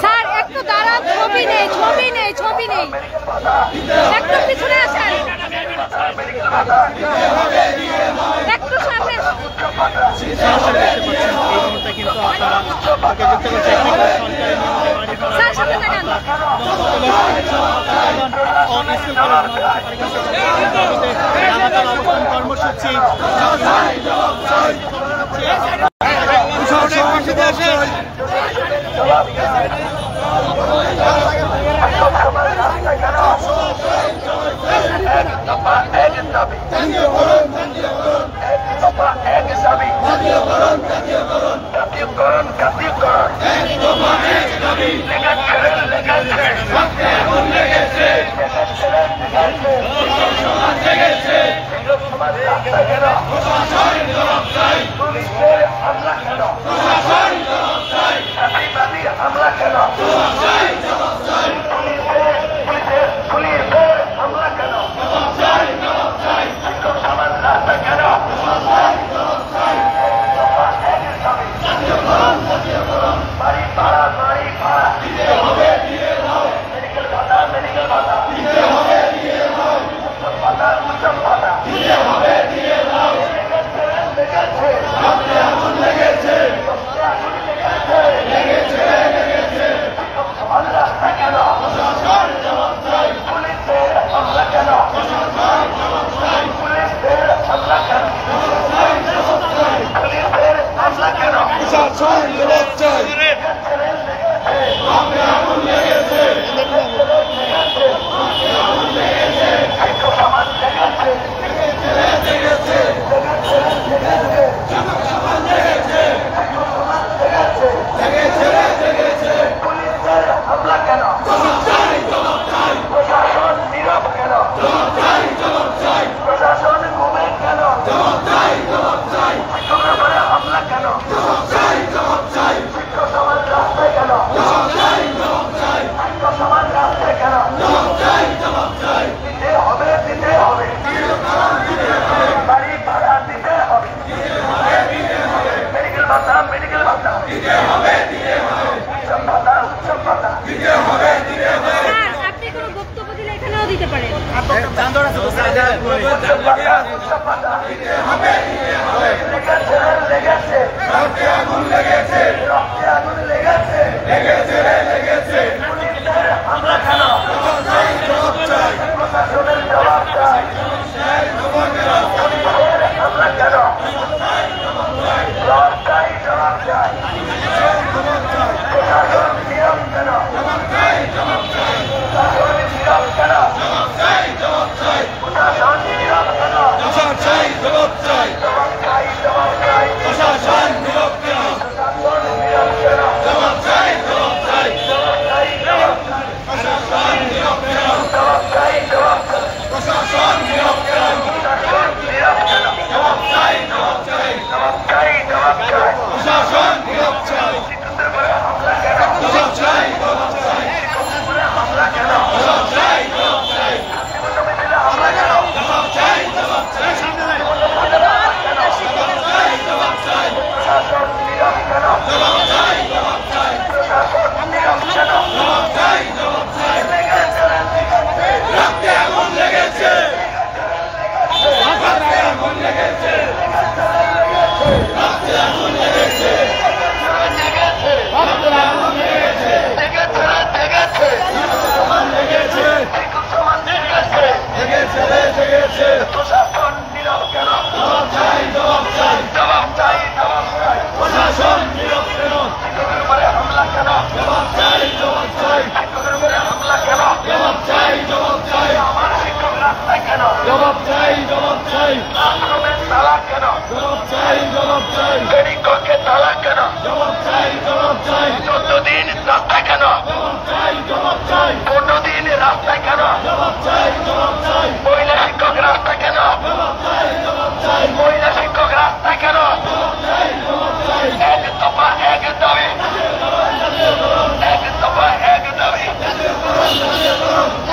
Sir একটু দাঁড়ান, ছবি নেই, ছবি নেই, ছবি নেই, একটু পিছনে আসেন, একটু সামনে। স্যার সামনে থাকেন। কর্মসূচি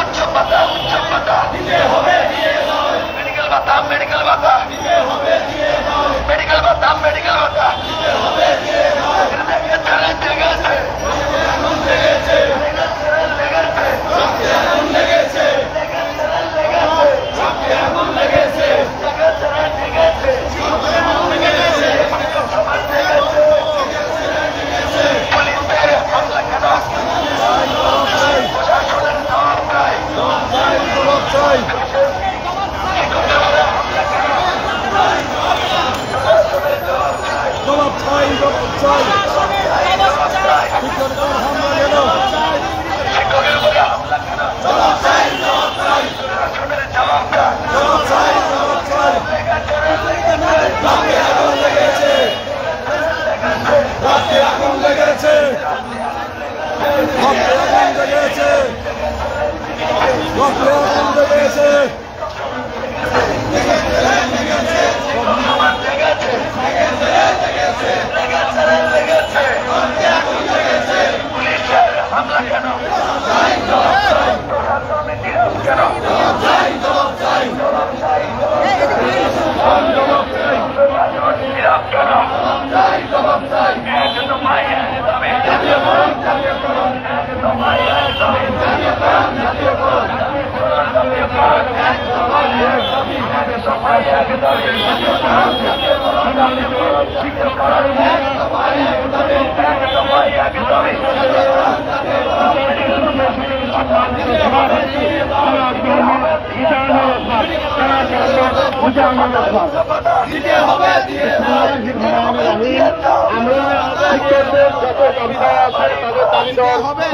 উচ্চ পাতা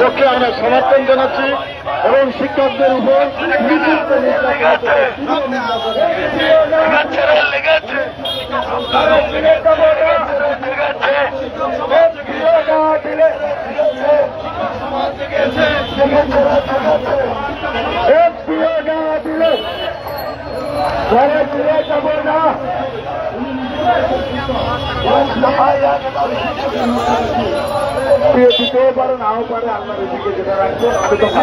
পক্ষে আমরা সমর্থন জানাচ্ছি এবং শিক্ষকদের উপর দিতেও পারে নাও পারে আল্লাহর দিকে যেটা রাখবো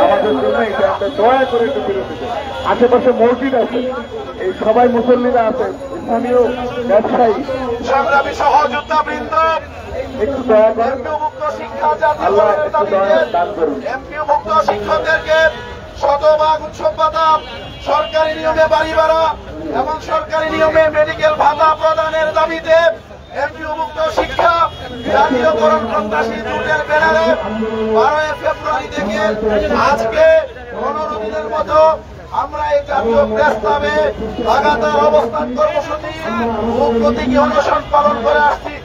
আমাদের জন্য এটা একটা দয়া করে একটু বিরতি দেয়। আশেপাশে মসজিদ আছে, এই সবাই মুসল্লিরা আছে, স্থানীয় ব্যবসায়ী সংগ্রামী সহযোদ্ধাবৃন্দ একটু দয়া করেন। আল্লাহ একটু দয়া দান করুন। এমপিও মুক্ত শিক্ষকদেরকে শতভাগ উৎসব ভাতা, সরকারি নিয়মে বাড়ি ভাড়া এবং সরকারি নিয়মে মেডিকেল ভাতা প্রদানের দাবিতে এমপিও মুক্ত শিক্ষা জাতীয়করণ সন্ত্রাসী জোটের ব্যানারে 12 ফেব্রুয়ারি থেকে আজকে 15 দিনের মতো আমরা এই জাতীয় প্রেস ক্লাবে লাগাতার অবস্থান কর্মসূচি ও প্রতীকী অনশন পালন করে আসছি।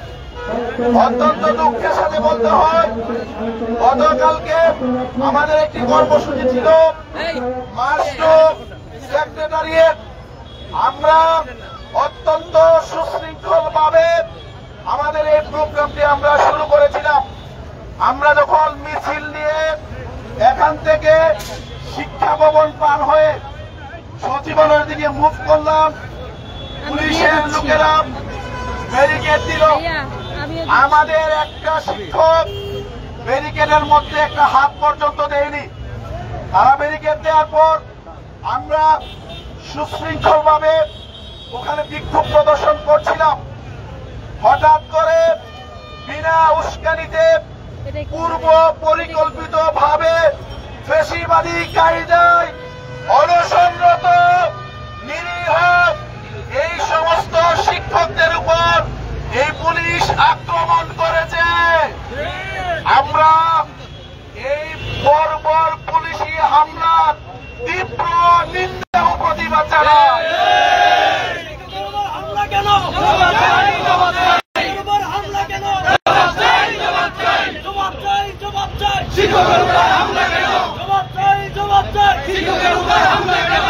অত্যন্ত দুঃখের সাথে বলতে হয়, গতকালকে আমাদের একটি কর্মসূচি ছিল মার্চ সেক্রেটারিয়েট। আমরা অত্যন্ত সুশৃঙ্খল ভাবে আমাদের এই প্রোগ্রামটি আমরা শুরু করেছিলাম। আমরা যখন মিছিল নিয়ে এখান থেকে শিক্ষা ভবন পার হয়ে সচিবালয়ের দিকে মুভ করলাম, পুলিশের লোকেরা ব্যারিকেড দিল। আমাদের একটা শিক্ষক ব্যারিকেডের মধ্যে একটা হাত পর্যন্ত দেয়নি। তারা ব্যারিকেড দেওয়ার পর আমরা সুশৃঙ্খল ভাবে ওখানে বিক্ষোভ প্রদর্শন করছিলাম। হঠাৎ করে বিনা উস্কানিতে পূর্ব পরিকল্পিত ভাবে ফ্যাসিবাদী কায়দায় অনশনরত নিরীহ এই সমস্ত শিক্ষকদের উপর এই পুলিশ আক্রমণ করেছে। আমরা এই বর্বর পুলিশি হামলার তীব্র নিন্দা ও প্রতিবাদ জানাই।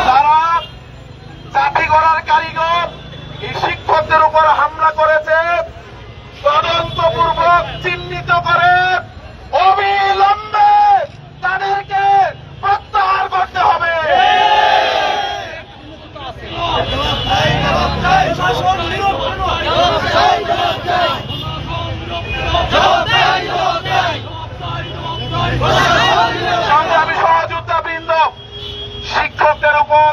তারা জাতি গড়ার কারিগর এই শিক্ষকদের উপর হামলা করেছে, তদন্তপূর্বক চিহ্নিত করে অবিলম্বে তাদেরকে প্রত্যাহার করতে হবে। সংগ্রামী সহযোদ্ধাবৃন্দ, শিক্ষকদের উপর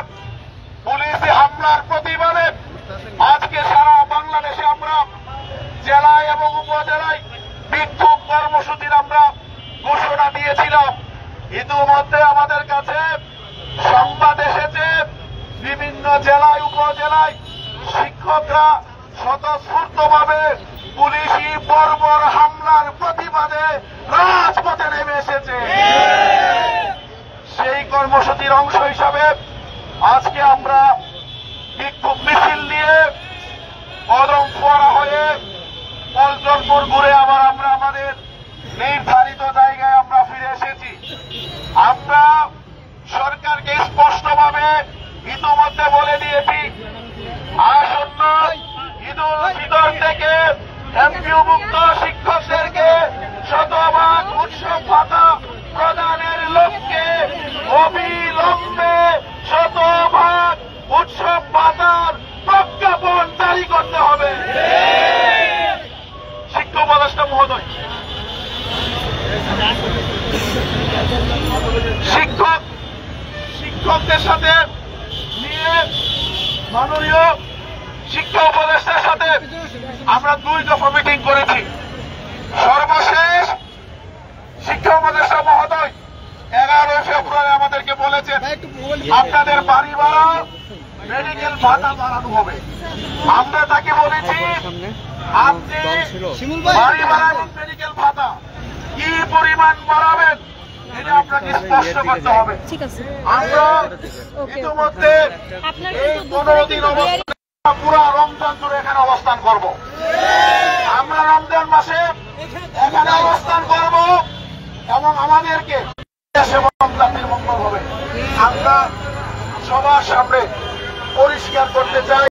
পুলিশি হামলার প্রতিবাদে আজকে সারা বাংলাদেশে আমরা জেলায় এবং উপজেলায় বিক্ষোভ কর্মসূচির আমরা ঘোষণা দিয়েছিলাম। ইতিমধ্যে আমাদের কাছে সংবাদ এসেছে বিভিন্ন জেলায় উপজেলায় শিক্ষকরা স্বতঃস্ফূর্তভাবে পুলিশি বর্বর হামলার প্রতিবাদে রাজপথে নেমে এসেছে। সেই কর্মসূচির অংশ হিসাবে আজকে আমরা বিক্ষোভ মিছিল নিয়ে কদম ফোয়ারা হয়ে পল্টনপুর ঘুরে আবার আমরা আমাদের নির্ধারিত জায়গায় আমরা ফিরে এসেছি। আমরা সরকারকে স্পষ্টভাবে ইতিমধ্যে বলে দিয়েছি, আসন্ন ঈদুল ফিতর থেকে এমপিও মুক্ত শিক্ষকদেরকে শতভাগ উৎসব ভাতা প্রদানের লক্ষ্যে অবিলম্বে শিক্ষকদের সাথে নিয়ে মাননীয় শিক্ষা উপদেষ্টার সাথে আমরা 2 দফা মিটিং করেছি। সর্বশেষ শিক্ষা উপদেষ্টা মহোদয় 11 ফেব্রুয়ারি আমাদেরকে বলেছেন আপনাদের বাড়ি ভাড়া মেডিকেল ভাতা বাড়ানো হবে। আমরা তাকে বলেছি আপনি বাড়ি ভাড়া এবং মেডিকেল ভাতা কি পরিমাণ বাড়াবেন এটা আপনাকে স্পষ্ট করতে হবে। ঠিক আছে, আমরা ইতিমধ্যে এই 15 দিন অবস্থান পুরো রমজান জুড়ে এখানে অবস্থান করব। আমরা রমজান মাসে এখানে অবস্থান করব এবং আমাদেরকে দেশ এবং জাতির মঙ্গল হবে আমরা সবার সামনে পরিষ্কার করতে চাই।